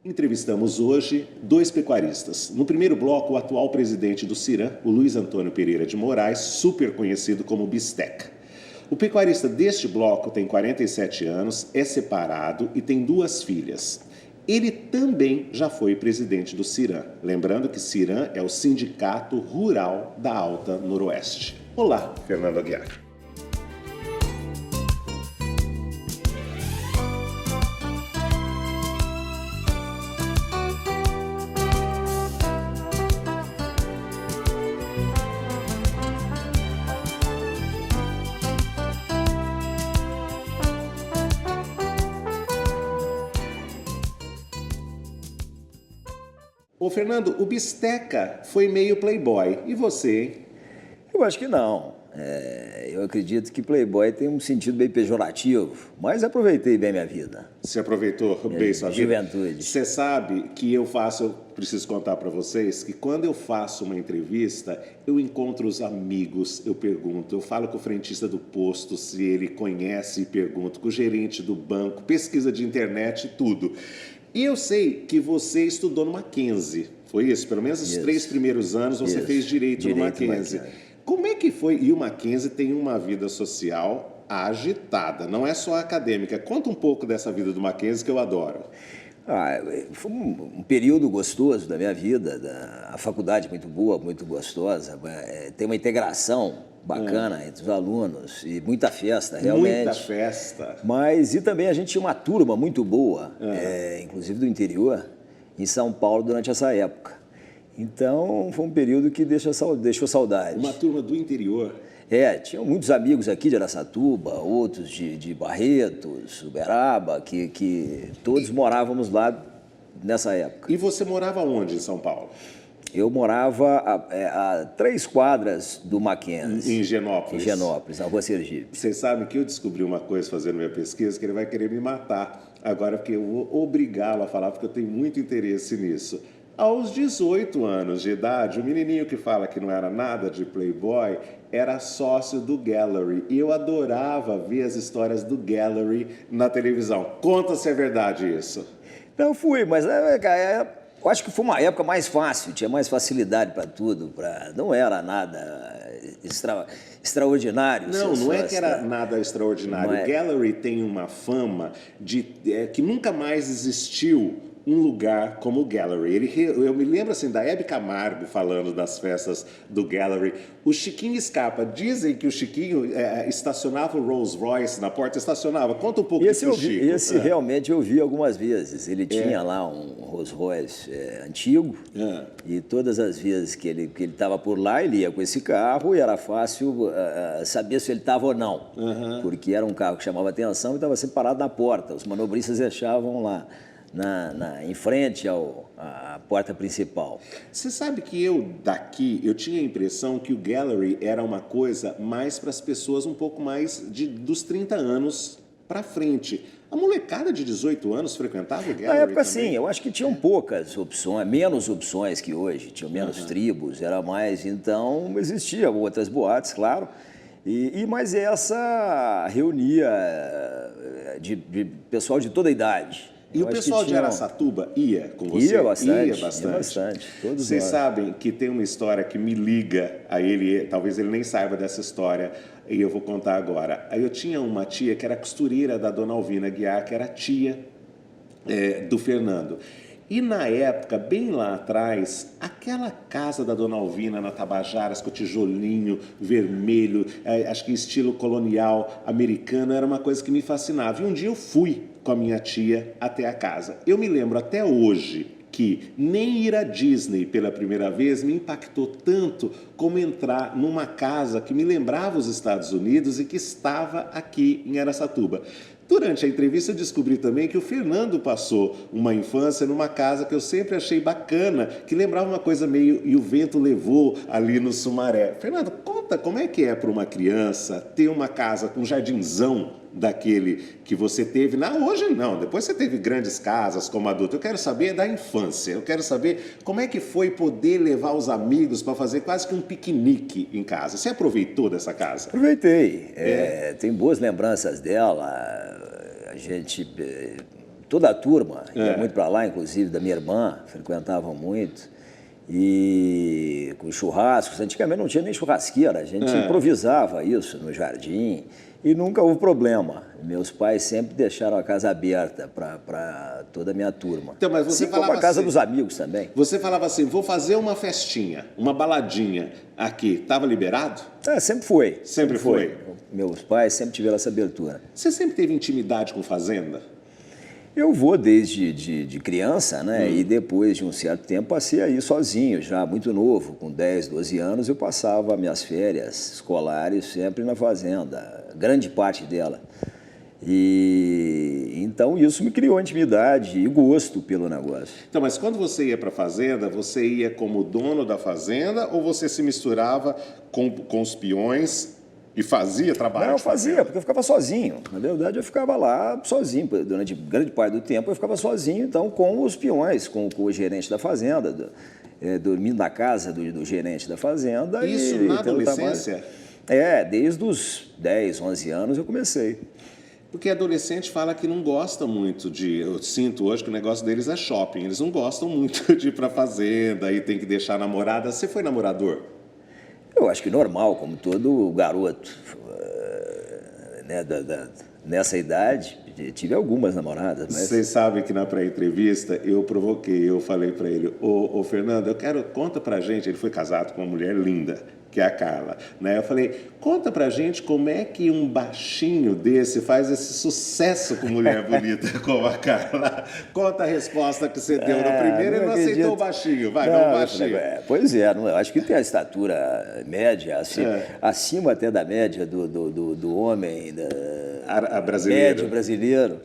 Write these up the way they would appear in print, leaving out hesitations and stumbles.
Entrevistamos hoje dois pecuaristas. No primeiro bloco, o atual presidente do CIRAM, o Luiz Antônio Pereira de Moraes, super conhecido como Bisteca. O pecuarista deste bloco tem 47 anos, é separado e tem duas filhas. Ele também já foi presidente do CIRAM. Lembrando que CIRAM é o Sindicato Rural da Alta Noroeste. Olá, Fernando Aguiar. Ô, Fernando, o Bisteca foi meio playboy. E você, hein? Eu acho que não. Eu acredito que playboy tem um sentido bem pejorativo, mas aproveitei bem minha vida. Você aproveitou bem sua vida? Juventude. Você sabe que eu preciso contar para vocês, que quando eu faço uma entrevista, eu encontro os amigos, eu pergunto, eu falo com o frentista do posto se ele conhece e pergunto, com o gerente do banco, pesquisa de internet, tudo. E eu sei que você estudou no Mackenzie, foi isso? Pelo menos os 3 primeiros anos você fez direito no Mackenzie. Como é que foi? E o Mackenzie tem uma vida social agitada, não é só acadêmica. Conta um pouco dessa vida do Mackenzie que eu adoro. Foi um período gostoso da minha vida, a faculdade muito boa, muito gostosa, tem uma integração bacana entre os alunos e muita festa, realmente. Muita festa. E também a gente tinha uma turma muito boa, inclusive do interior, em São Paulo durante essa época. Então foi um período que deixou saudade. Uma turma do interior? Tinham muitos amigos aqui de Araçatuba, outros de Barretos, Uberaba, que todos morávamos lá nessa época. E você morava onde em São Paulo? Eu morava a 3 quadras do Mackenzie. Em Higienópolis? Em Higienópolis, na Rua Sergipe. Você sabe que eu descobri uma coisa fazendo minha pesquisa, que ele vai querer me matar agora, porque eu vou obrigá-lo a falar, porque eu tenho muito interesse nisso. Aos 18 anos de idade, o menininho que fala que não era nada de playboy era sócio do Gallery. E eu adorava ver as histórias do Gallery na televisão. Conta se é verdade isso. Não fui, mas eu acho que foi uma época mais fácil, tinha mais facilidade para tudo. Não era nada extraordinário. Não é que era nada extraordinário. O Gallery tem uma fama que nunca mais existiu um lugar como o Gallery. Eu me lembro assim da Hebe Camargo falando das festas do Gallery. O Chiquinho Scarpa, dizem que o Chiquinho estacionava o Rolls Royce na porta, estacionava. Conta um pouco disso, Chico. Esse realmente eu vi algumas vezes. Ele tinha lá um Rolls Royce antigo e todas as vezes que ele estava por lá, ele ia com esse carro e era fácil saber se ele estava ou não. Porque era um carro que chamava atenção e estava sempre parado na porta. Os manobristas deixavam lá. Em frente à porta principal. Você sabe que eu tinha a impressão que o Gallery era uma coisa mais para as pessoas um pouco mais dos 30 anos para frente. A molecada de 18 anos frequentava o Gallery? Na época, também? sim. Eu acho que tinham poucas opções, menos opções que hoje. Tinham menos tribos, era mais... Então, existiam outras boates, claro. Mas essa reunia de pessoal de toda a idade. E o pessoal de Araçatuba ia com você? Ia bastante. Ia bastante. Todos Vocês sabem que tem uma história que me liga a ele, talvez ele nem saiba dessa história, e eu vou contar agora. Aí eu tinha uma tia que era costureira da dona Alvina Aguiar, que era tia do Fernando. E na época, bem lá atrás, aquela casa da dona Alvina na Tabajaras com o tijolinho vermelho, acho que estilo colonial americano, era uma coisa que me fascinava. E um dia eu fui com a minha tia até a casa. Eu me lembro até hoje que nem ir à Disney pela primeira vez me impactou tanto como entrar numa casa que me lembrava os Estados Unidos e que estava aqui em Araçatuba. Durante a entrevista eu descobri também que o Fernando passou uma infância numa casa que eu sempre achei bacana, que lembrava uma coisa meio E o Vento Levou ali no Sumaré. Fernando, conta como é que é para uma criança ter uma casa com um jardinzão daquele que você teve, hoje não, depois você teve grandes casas como adulto. Eu quero saber da infância, eu quero saber como é que foi poder levar os amigos para fazer quase que um piquenique em casa. Você aproveitou dessa casa? Aproveitei, tem boas lembranças dela, a gente toda a turma ia muito para lá, inclusive da minha irmã, frequentavam muito. E com churrascos, antigamente não tinha nem churrasqueira, a gente improvisava isso no jardim e nunca houve problema. Meus pais sempre deixaram a casa aberta para toda a minha turma. Então, mas você falava como a casa assim, dos amigos também. Você falava assim, vou fazer uma festinha, uma baladinha aqui, estava liberado? Sempre foi. Sempre foi. Meus pais sempre tiveram essa abertura. Você sempre teve intimidade com fazenda? Eu vou desde de criança, né? E depois de um certo tempo passei a ir sozinho, já muito novo, com 10, 12 anos, eu passava minhas férias escolares sempre na fazenda, grande parte dela. E então isso me criou intimidade e gosto pelo negócio. Então, mas quando você ia para a fazenda, você ia como dono da fazenda ou você se misturava com os peões e fazia trabalho? Não, eu fazia, porque eu ficava sozinho. Na verdade, eu ficava lá sozinho. Durante grande parte do tempo, eu ficava sozinho, então, com os peões, com o gerente da fazenda, dormindo na casa do gerente da fazenda. Isso na adolescência? Desde os 10, 11 anos eu comecei. Porque adolescente fala que não gosta muito de... Eu sinto hoje que o negócio deles é shopping. Eles não gostam muito de ir para a fazenda e tem que deixar a namorada. Você foi namorador? Eu acho que normal, como todo garoto, né, nessa idade, tive algumas namoradas. Mas... Vocês sabem que na pré-entrevista eu provoquei, eu falei para ele, ô Fernando, conta pra gente, ele foi casado com uma mulher linda, que é a Carla, né? Eu falei, conta pra gente como é que um baixinho desse faz esse sucesso com mulher bonita como a Carla. Conta a resposta que você deu no primeiro, ele não aceitou o baixinho, vai, não, baixinho. Pois é, eu acho que tem a estatura média, assim, acima até da média do homem, brasileiro. Médio brasileiro.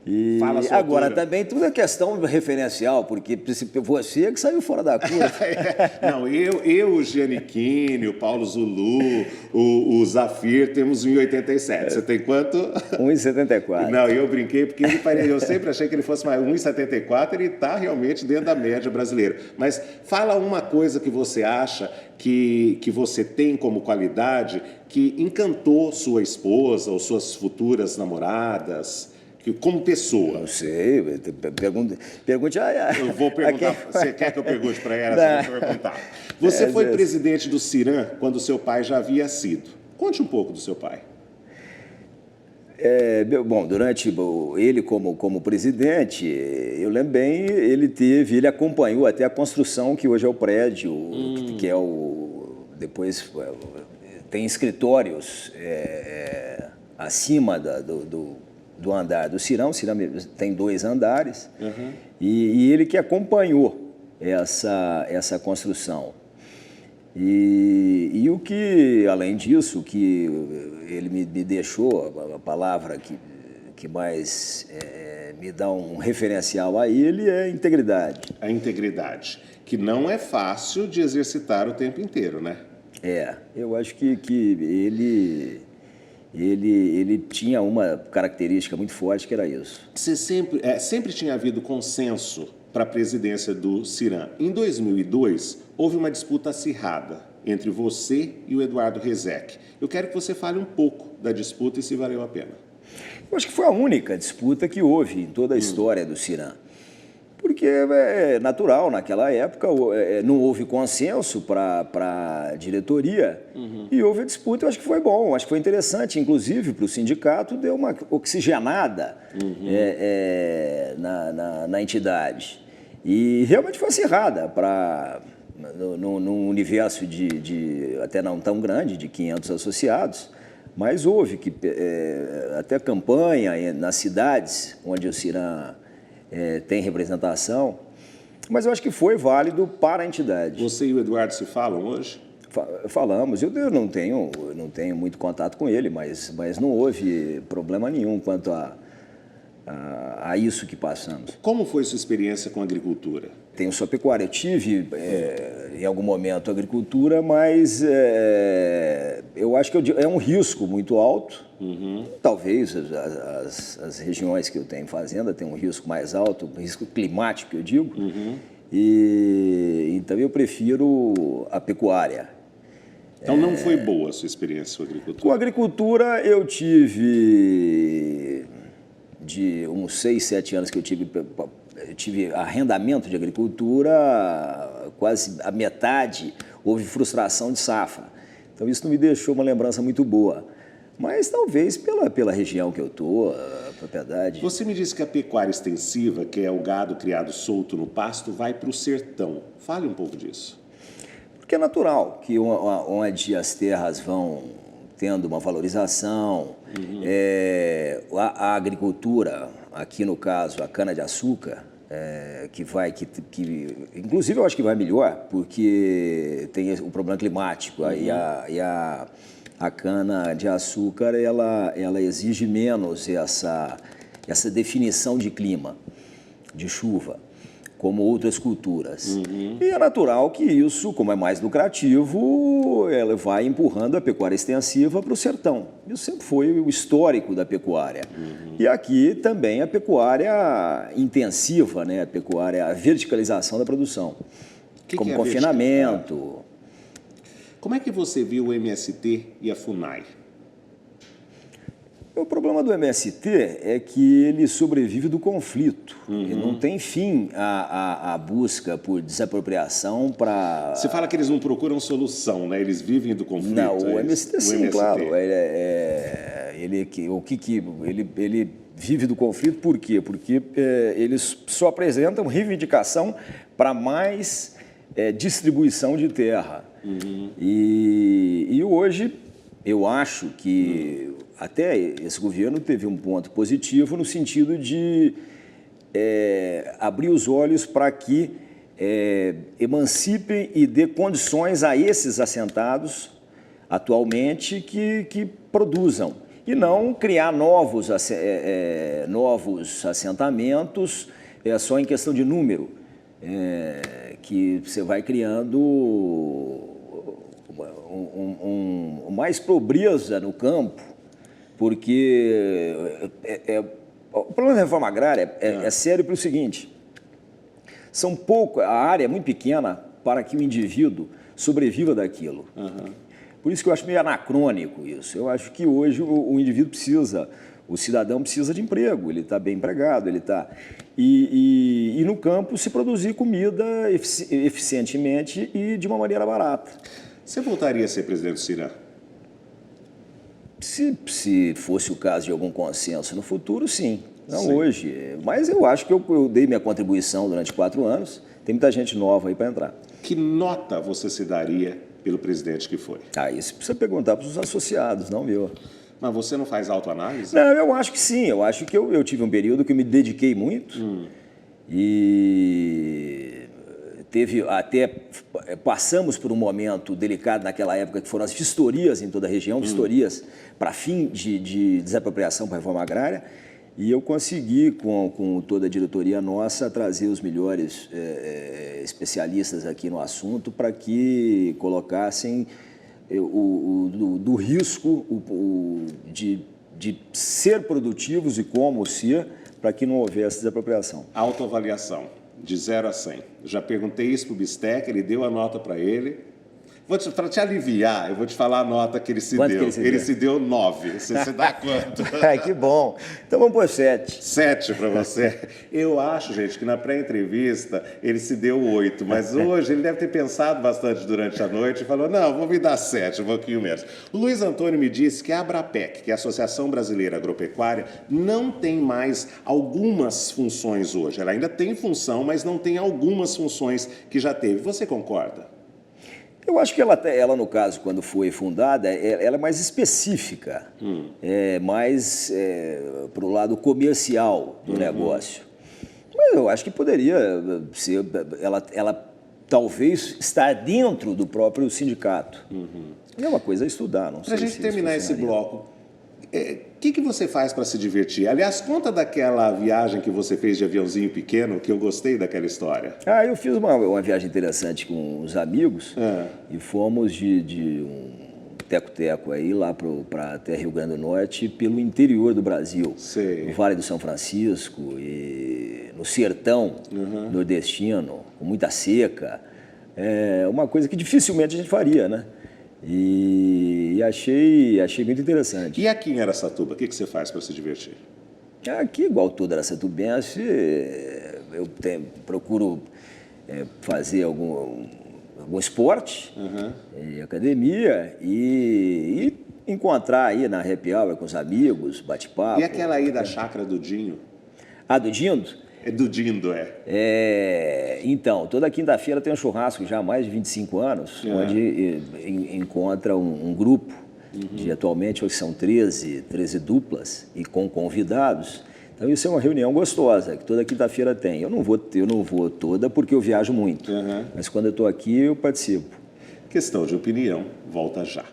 E agora também tudo é questão referencial, porque você que saiu fora da curva. Não, o Giannichini, o Paulo Zulu, o Zafir, temos 1,87. Você tem quanto? 1,74. Não, eu brinquei porque eu sempre achei que ele fosse mais 1,74, ele está realmente dentro da média brasileira. Mas fala uma coisa que você acha que você tem como qualidade que encantou sua esposa ou suas futuras namoradas, como pessoa. Não sei, pergunte Eu vou perguntar, você quer que eu pergunte para ela? Você vai perguntar. Você foi presidente do CIRAM quando seu pai já havia sido. Conte um pouco do seu pai. Bom, durante ele como presidente, eu lembro bem, ele acompanhou até a construção que hoje é o prédio, que é depois tem escritórios acima do andar do CIRAM. O CIRAM tem 2 andares, e ele que acompanhou essa construção. E o que, além disso, que ele me deixou, a palavra que mais me dá um referencial a ele é a integridade. A integridade, que não é fácil de exercitar o tempo inteiro, né? Eu acho que ele tinha uma característica muito forte, que era isso. Você sempre tinha havido consenso para a presidência do CIRAM. Em 2002, houve uma disputa acirrada entre você e o Eduardo Rezec. Eu quero que você fale um pouco da disputa e se valeu a pena. Eu acho que foi a única disputa que houve em toda a história do CIRAM. Porque é natural, naquela época não houve consenso para a diretoria e houve a disputa. Eu acho que foi bom, acho que foi interessante, inclusive para o sindicato, deu uma oxigenada na entidade. E realmente foi acirrada num universo de até não tão grande, de 500 associados, mas houve até campanha nas cidades onde o CIRAM tem representação, mas eu acho que foi válido para a entidade. Você e o Eduardo se falam hoje? Falamos. Eu não tenho muito contato com ele, mas não houve problema nenhum quanto a isso que passamos. Como foi sua experiência com a agricultura? Tenho só pecuária. Eu tive, em algum momento, agricultura, mas eu acho que é um risco muito alto. Talvez as regiões que eu tenho fazenda tenham um risco mais alto, um risco climático, eu digo. Então, eu prefiro a pecuária. Então, não foi boa a sua experiência com a agricultura? Com a agricultura, eu tive de uns 6, 7 anos que eu tive arrendamento de agricultura, quase a metade houve frustração de safra. Então isso não me deixou uma lembrança muito boa. Mas talvez pela região que eu estou, a propriedade... Você me disse que a pecuária extensiva, que é o gado criado solto no pasto, vai para o sertão. Fale um pouco disso. Porque é natural que onde as terras vão tendo uma valorização, a agricultura, aqui no caso a cana-de-açúcar, inclusive eu acho que vai melhor, porque tem o problema climático, a cana-de-açúcar ela exige menos essa definição de clima, de chuva, como outras culturas. E é natural que isso, como é mais lucrativo, ela vai empurrando a pecuária extensiva para o sertão. Isso sempre foi o histórico da pecuária. E aqui também a pecuária intensiva, né? A verticalização da produção, como confinamento. Como é que você viu o MST e a FUNAI? O problema do MST é que ele sobrevive do conflito. E não tem fim a busca por desapropriação para... Você fala que eles não procuram solução, né? Eles vivem do conflito. Não, o MST sim, claro. Ele vive do conflito por quê? Porque eles só apresentam reivindicação para mais distribuição de terra. E hoje eu acho que até esse governo teve um ponto positivo no sentido de abrir os olhos para que emancipem e dê condições a esses assentados atualmente que produzam e não criar novos assentamentos só em questão de número, que você vai criando mais pobreza no campo, porque o problema da reforma agrária é sério pelo seguinte: a área é muito pequena para que o indivíduo sobreviva daquilo. Por isso que eu acho meio anacrônico isso. Eu acho que hoje o indivíduo o cidadão precisa de emprego, ele está bem empregado, ele está... E no campo se produzir comida eficientemente e de uma maneira barata. Você voltaria a ser presidente do CIRAM? Se fosse o caso de algum consenso no futuro, sim. Não hoje. Mas eu acho que eu dei minha contribuição durante 4 anos. Tem muita gente nova aí para entrar. Que nota você se daria pelo presidente que foi? Isso precisa perguntar para os associados, não meu. Mas você não faz autoanálise? Não, eu acho que sim. Eu acho que eu tive um período que eu me dediquei muito e passamos por um momento delicado naquela época, que foram as vistorias em toda a região, vistorias para fim de desapropriação para a reforma agrária, e eu consegui, com toda a diretoria nossa, trazer os melhores especialistas aqui no assunto para que colocassem do risco de ser produtivos e como ser, para que não houvesse desapropriação. Autoavaliação, de 0 a 100. Já perguntei isso para o Bistec, ele deu a nota para ele. Para te aliviar, eu vou te falar a nota que ele se deu. Ele se deu 9. Você se dá quanto? Que bom. Então vamos pôr 7. 7 para você? Eu acho, gente, que na pré-entrevista ele se deu 8, mas hoje ele deve ter pensado bastante durante a noite e falou, não, vou me dar 7, um pouquinho menos. O Luiz Antônio me disse que a Abrapec, que é a Associação Brasileira Agropecuária, não tem mais algumas funções hoje. Ela ainda tem função, mas não tem algumas funções que já teve. Você concorda? Eu acho que ela, no caso, quando foi fundada, ela é mais específica, mais para o lado comercial do negócio. Mas eu acho que poderia ser, ela talvez estar dentro do próprio sindicato. É uma coisa a estudar, não sei. Para a gente terminar esse bloco, o que você faz para se divertir? Aliás, conta daquela viagem que você fez de aviãozinho pequeno, que eu gostei daquela história. Eu fiz uma viagem interessante com os amigos e fomos de um teco-teco aí lá para até Rio Grande do Norte, pelo interior do Brasil. Sei. No Vale do São Francisco e no sertão nordestino, com muita seca. É uma coisa que dificilmente a gente faria, né? E achei muito interessante. E aqui em Araçatuba, o que você faz para se divertir? Aqui, igual toda Araçatubense, eu procuro fazer algum esporte, academia e encontrar aí na happy hour com os amigos, bate-papo. E aquela aí da chácara do Dinho? Ah, do Dindo? É do Dindo, Então, toda quinta-feira tem um churrasco já há mais de 25 anos, onde encontra um grupo de atualmente hoje são 13 duplas e com convidados. Então isso é uma reunião gostosa, que toda quinta-feira tem. Eu não vou toda porque eu viajo muito, mas quando eu estou aqui eu participo. Questão de opinião, volta já.